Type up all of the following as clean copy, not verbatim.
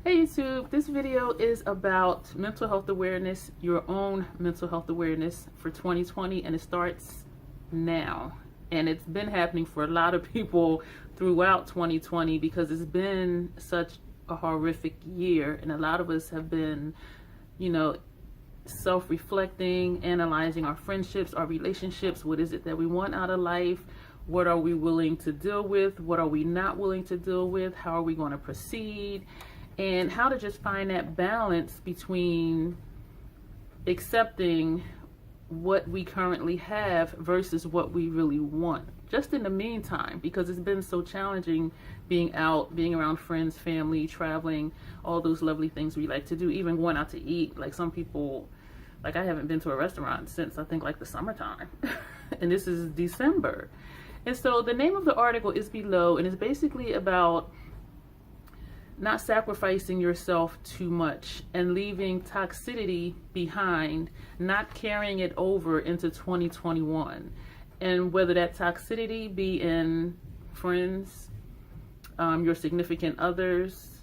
Hey YouTube, this video is about mental health awareness, your own mental health awareness for 2020, and it starts now. And it's been happening for a lot of people throughout 2020 because it's been such a horrific year, and a lot of us have been, self-reflecting, analyzing our friendships, our relationships. What is it that we want out of life? What are we willing to deal with? What are we not willing to deal with? How are we going to proceed? And how to just find that balance between accepting what we currently have versus what we really want. Just in the meantime, because it's been so challenging being out, being around friends, family, traveling, all those lovely things we like to do, even going out to eat. Like some people, like I haven't been to a restaurant since I think like the summertime. And this is December. And so the name of the article is below, and it's basically about not sacrificing yourself too much and leaving toxicity behind, not carrying it over into 2021. And whether that toxicity be in friends, your significant others,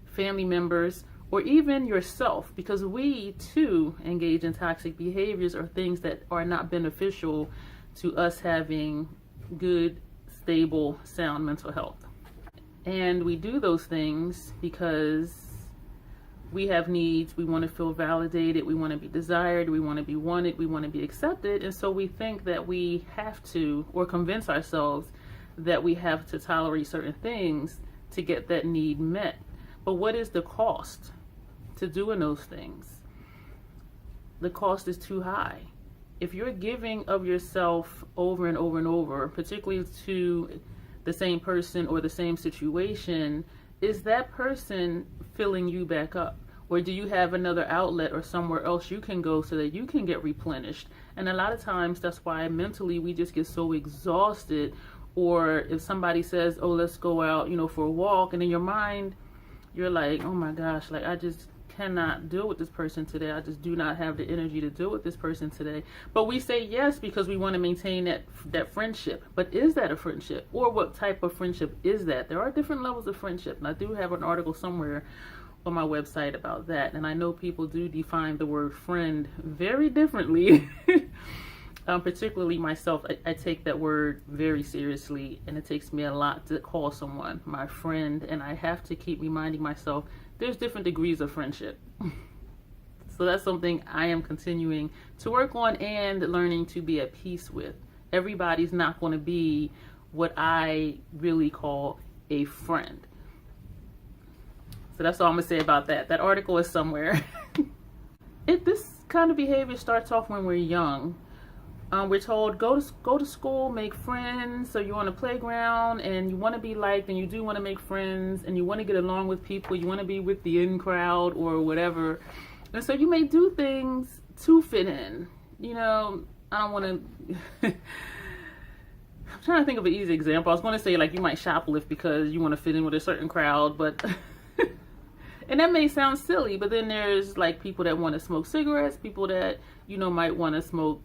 family members, or even yourself, because we too engage in toxic behaviors or things that are not beneficial to us having good, stable, sound mental health. And we do those things because we have needs. We want to feel validated. We want to be desired. We want to be wanted. We want to be accepted. And so we think that we have to, or convince ourselves that we have to tolerate certain things to get that need met. But what is the cost to doing those things? The cost is too high. If you're giving of yourself over and over and over, particularly to the same person or the same situation, is that person filling you back up? Or do you have another outlet or somewhere else you can go so that you can get replenished? And a lot of times that's why mentally we just get so exhausted. Or if somebody says, oh, let's go out, for a walk, and in your mind, you're like, oh my gosh, like I just cannot deal with this person today. I just do not have the energy to deal with this person today. But we say yes because we want to maintain that friendship. But is that a friendship? Or what type of friendship is that? There are different levels of friendship. And I do have an article somewhere on my website about that. And I know people do define the word friend very differently. Particularly myself, I take that word very seriously, and it takes me a lot to call someone my friend, and I have to keep reminding myself there's different degrees of friendship. So that's something I am continuing to work on and learning to be at peace with. Everybody's not going to be what I really call a friend. So that's all I'm going to say about that. That article is somewhere. This kind of behavior starts off when we're young. We're told go to school, make friends. So you're on a playground and you want to be liked, and you do want to make friends, and you want to get along with people. You want to be with the in crowd or whatever. And so you may do things to fit in. I don't want to. I'm trying to think of an easy example. I was going to say like you might shoplift because you want to fit in with a certain crowd, but and that may sound silly. But then there's like people that want to smoke cigarettes, people that might want to smoke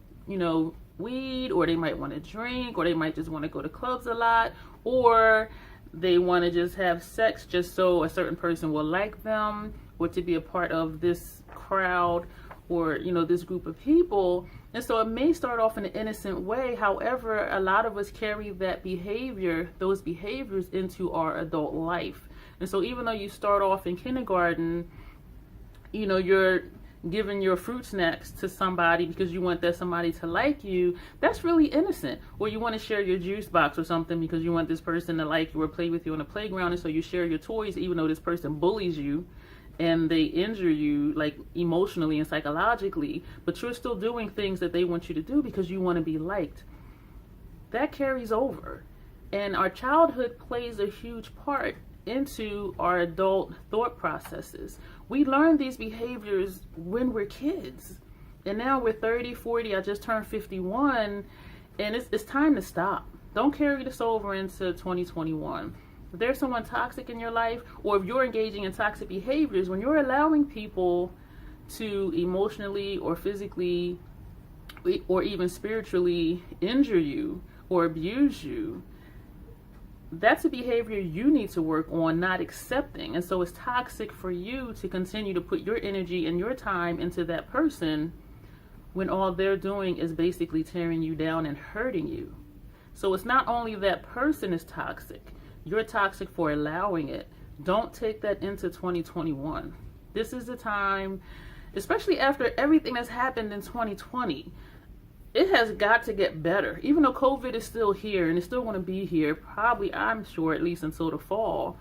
weed, or they might want to drink, or they might just want to go to clubs a lot, or they want to just have sex just so a certain person will like them, or to be a part of this crowd, or this group of people. And so it may start off in an innocent way. However, a lot of us carry those behaviors into our adult life. And so even though you start off in kindergarten, you're giving your fruit snacks to somebody because you want that somebody to like you, that's really innocent. Or you want to share your juice box or something because you want this person to like you or play with you on the playground, and so you share your toys even though this person bullies you and they injure you like emotionally and psychologically, but you're still doing things that they want you to do because you want to be liked. That carries over, and our childhood plays a huge part into our adult thought processes. We learn these behaviors when we're kids, and now we're 30, 40. I just turned 51, and it's time to stop. Don't carry this over into 2021. If there's someone toxic in your life, or if you're engaging in toxic behaviors, when you're allowing people to emotionally or physically or even spiritually injure you or abuse you, that's a behavior you need to work on, not accepting. And so it's toxic for you to continue to put your energy and your time into that person when all they're doing is basically tearing you down and hurting you. So it's not only that person is toxic, you're toxic for allowing it. Don't take that into 2021. This is the time, especially after everything that's happened in 2020. It has got to get better. Even though COVID is still here and it's still going to be here, probably, I'm sure, at least until the fall.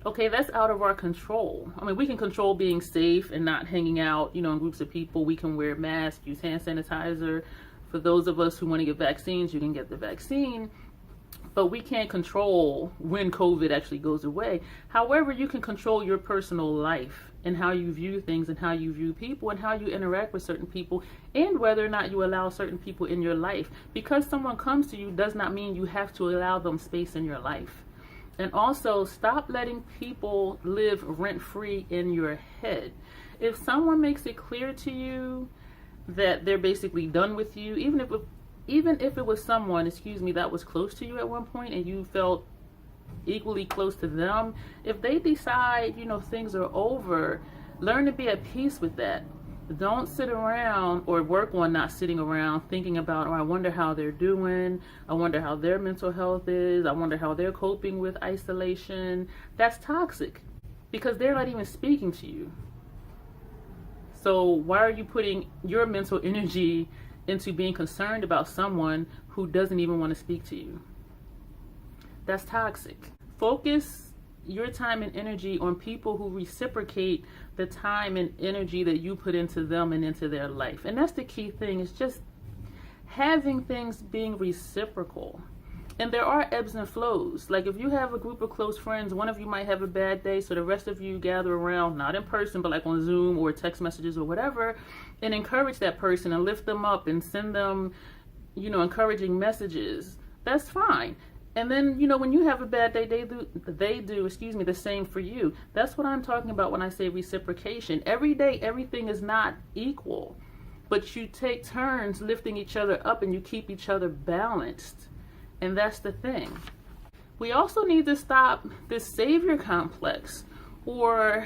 Okay, that's out of our control. I mean, we can control being safe and not hanging out, in groups of people. We can wear masks, use hand sanitizer. For those of us who want to get vaccines, you can get the vaccine. But we can't control when COVID actually goes away. However, you can control your personal life and how you view things and how you view people and how you interact with certain people and whether or not you allow certain people in your life. Because someone comes to you does not mean you have to allow them space in your life. And also, stop letting people live rent-free in your head. If someone makes it clear to you that they're basically done with you, even if it was someone, that was close to you at one point and you felt equally close to them, if they decide, things are over, learn to be at peace with that. Don't sit around or work on not sitting around thinking about, I wonder how they're doing. I wonder how their mental health is. I wonder how they're coping with isolation. That's toxic because they're not even speaking to you. So why are you putting your mental energy into being concerned about someone who doesn't even want to speak to you? That's toxic. Focus your time and energy on people who reciprocate the time and energy that you put into them and into their life. And that's the key thing, is just having things being reciprocal. And there are ebbs and flows. Like if you have a group of close friends, one of you might have a bad day, so the rest of you gather around, not in person, but like on Zoom or text messages or whatever, and encourage that person and lift them up and send them, encouraging messages. That's fine. And then, when you have a bad day, they do the same for you. That's what I'm talking about when I say reciprocation. Every day, everything is not equal, but you take turns lifting each other up and you keep each other balanced. And that's the thing. We also need to stop this savior complex. Or,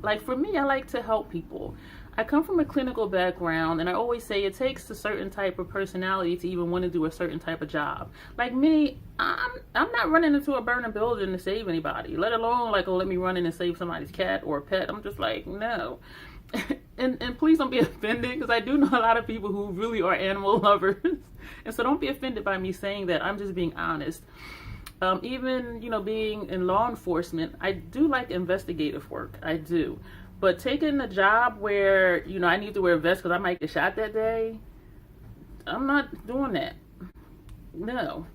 like for me, I like to help people. I come from a clinical background, and I always say it takes a certain type of personality to even want to do a certain type of job. Like me, I'm not running into a burning building to save anybody, let alone let me run in and save somebody's cat or pet. I'm just like, no. And please don't be offended, because I do know a lot of people who really are animal lovers. And so don't be offended by me saying that. I'm just being honest. Even, being in law enforcement, I do like investigative work. I do. But taking a job where, I need to wear a vest because I might get shot that day, I'm not doing that. No.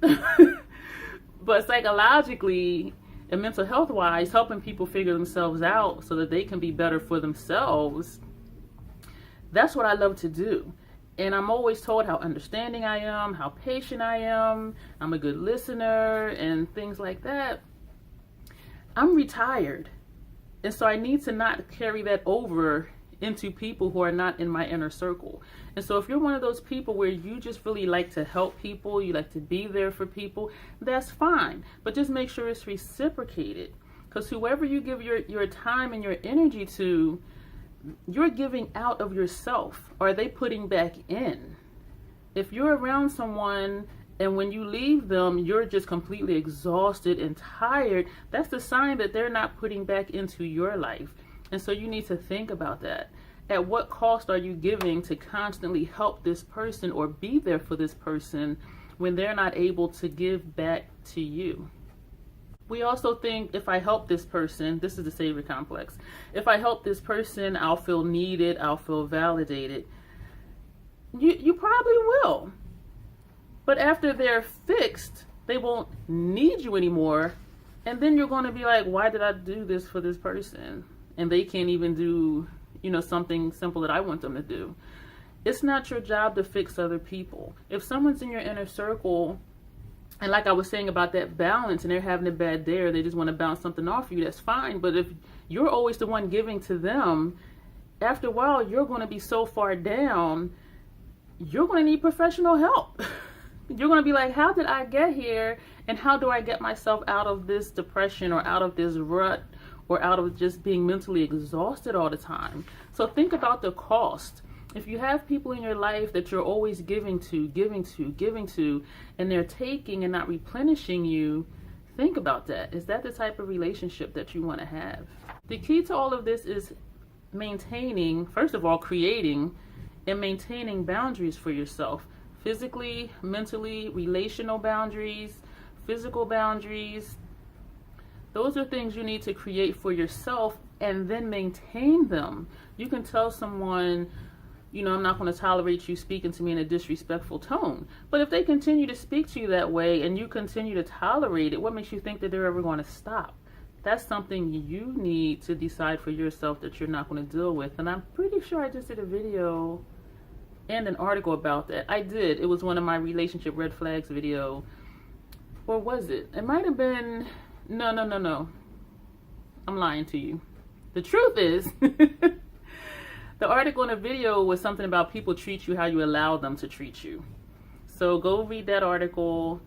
But psychologically and mental health wise, helping people figure themselves out so that they can be better for themselves, that's what I love to do. And I'm always told how understanding I am, how patient I am, I'm a good listener, and things like that. I'm retired. And so I need to not carry that over into people who are not in my inner circle. And so if you're one of those people where you just really like to help people, you like to be there for people, that's fine. But just make sure it's reciprocated. Because whoever you give your time and your energy to, you're giving out of yourself. Or are they putting back in? If you're around someone and when you leave them, you're just completely exhausted and tired, that's the sign that they're not putting back into your life. And so you need to think about that. At what cost are you giving to constantly help this person or be there for this person when they're not able to give back to you? We also think, if I help this person, this is the savior complex. If I help this person, I'll feel needed, I'll feel validated. You probably will. But after they're fixed, they won't need you anymore. And then you're going to be like, why did I do this for this person? And they can't even do, something simple that I want them to do. It's not your job to fix other people. If someone's in your inner circle, and like I was saying about that balance, and they're having a bad day or they just want to bounce something off you, that's fine. But if you're always the one giving to them, after a while, you're going to be so far down, you're going to need professional help. You're going to be like, how did I get here? And how do I get myself out of this depression or out of this rut or out of just being mentally exhausted all the time? So think about the cost. If you have people in your life that you're always giving to, and they're taking and not replenishing you, think about that. Is that the type of relationship that you want to have? The key to all of this is maintaining, first of all, creating and maintaining boundaries for yourself. Physically, mentally, relational boundaries, physical boundaries. Those are things you need to create for yourself and then maintain them. You can tell someone, you know, I'm not going to tolerate you speaking to me in a disrespectful tone. But if they continue to speak to you that way and you continue to tolerate it, what makes you think that they're ever going to stop? That's something you need to decide for yourself that you're not going to deal with. And I'm pretty sure I just did a video and an article about that. I did. It was one of my relationship red flags video. Or was it? It might have been... No. I'm lying to you. The truth is, the article and the video was something about people treat you how you allow them to treat you. So go read that article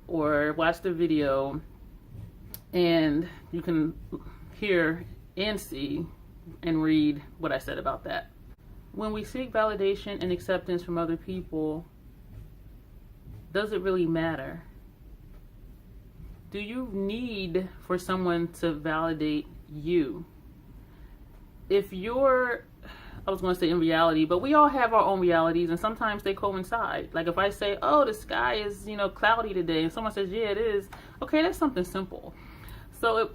or watch the video, and you can hear and see and read what I said about that. When we seek validation and acceptance from other people, does it really matter? Do you need for someone to validate you? If you're, I was going to say in reality, but we all have our own realities, and sometimes they coincide. Like if I say, oh, the sky is, you know, cloudy today, and someone says, yeah, it is. Okay, that's something simple. So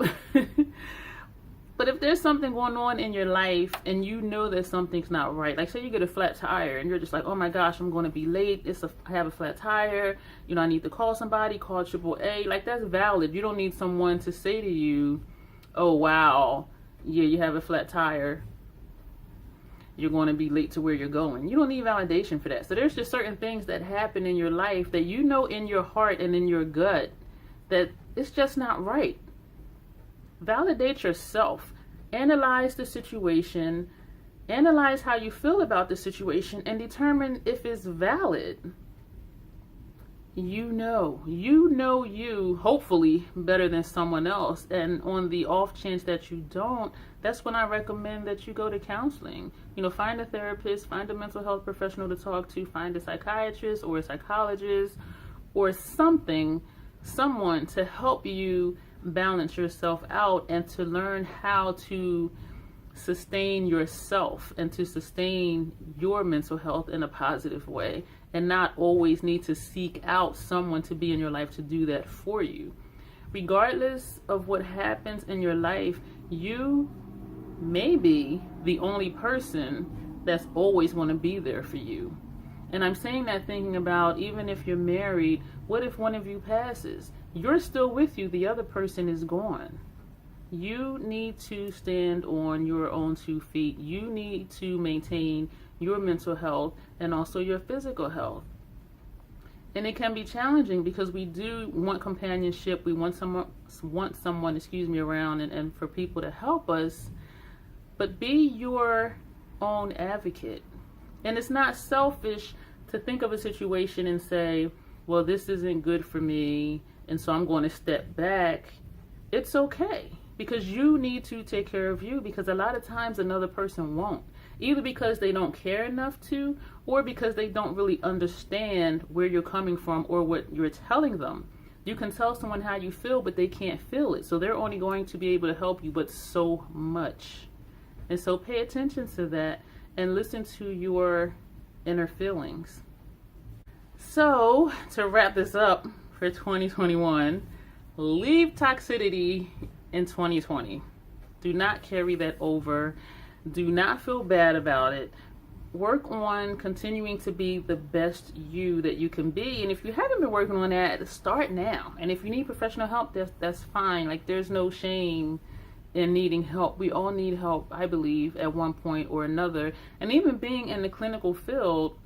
but if there's something going on in your life and you know that something's not right, like say you get a flat tire and you're just like, oh my gosh, I'm going to be late. I have a flat tire. You know, I need to call somebody, call AAA. Like that's valid. You don't need someone to say to you, oh wow, yeah, you have a flat tire. You're going to be late to where you're going. You don't need validation for that. So there's just certain things that happen in your life that you know in your heart and in your gut that it's just not right. Validate yourself. Analyze the situation. Analyze how you feel about the situation and determine if it's valid. You know you, hopefully, better than someone else. And on the off chance that you don't, that's when I recommend that you go to counseling. You know, find a therapist, find a mental health professional to talk to, find a psychiatrist or a psychologist or someone to help you balance yourself out and to learn how to sustain yourself and to sustain your mental health in a positive way, and not always need to seek out someone to be in your life to do that for you. Regardless of what happens in your life, you may be the only person that's always going to be there for you. And I'm saying that thinking about, even if you're married, what if one of you passes? You're still with you, the other person is gone. You need to stand on your own 2 feet. You need to maintain your mental health and also your physical health. And it can be challenging because we do want companionship. We want someone around and for people to help us. But be your own advocate. And it's not selfish to think of a situation and say, well, this isn't good for me, and so I'm going to step back. It's okay, because you need to take care of you, because a lot of times another person won't. Either because they don't care enough to, or because they don't really understand where you're coming from or what you're telling them. You can tell someone how you feel, but they can't feel it. So they're only going to be able to help you, but so much. And so pay attention to that and listen to your inner feelings. So to wrap this up for 2021, leave toxicity in 2020. Do not carry that over. Do not feel bad about it. Work on continuing to be the best you that you can be. And if you haven't been working on that, start now. And if you need professional help, that's fine. Like, there's no shame in needing help. We all need help, I believe, at one point or another. And even being in the clinical field,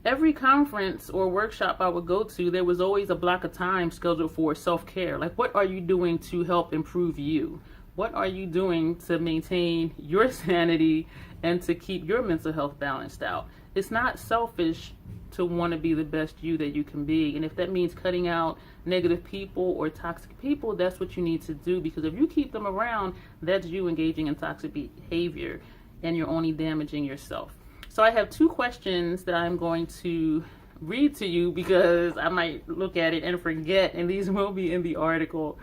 every conference or workshop I would go to, there was always a block of time scheduled for self-care. Like, what are you doing to help improve you? What are you doing to maintain your sanity and to keep your mental health balanced out? It's not selfish to want to be the best you that you can be. And if that means cutting out negative people or toxic people, that's what you need to do, because if you keep them around, that's you engaging in toxic behavior and you're only damaging yourself. So I have 2 questions that I'm going to read to you because I might look at it and forget, and these will be in the article.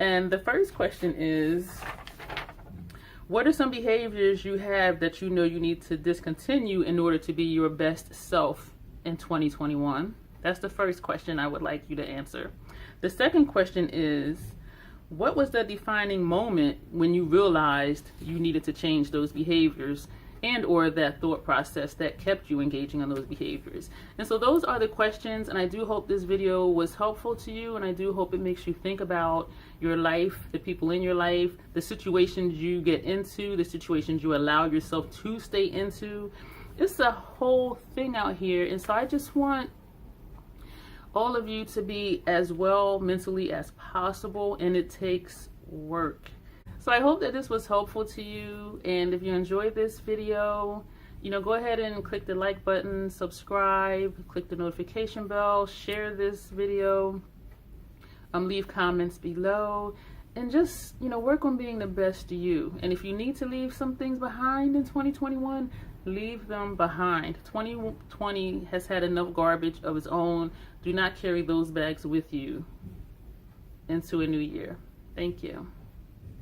And the first question is, what are some behaviors you have that you know you need to discontinue in order to be your best self in 2021? That's the first question I would like you to answer. The second question is, what was the defining moment when you realized you needed to change those behaviors and or that thought process that kept you engaging in those behaviors? And so those are the questions, and I do hope this video was helpful to you, and I do hope it makes you think about your life, the people in your life, the situations you get into, the situations you allow yourself to stay into. It's a whole thing out here, and so I just want all of you to be as well mentally as possible, and it takes work. So I hope that this was helpful to you, and if you enjoyed this video, go ahead and click the like button, subscribe, click the notification bell, share this video, leave comments below, and just, work on being the best you. And if you need to leave some things behind in 2021, leave them behind. 2020 has had enough garbage of its own. Do not carry those bags with you into a new year. Thank you.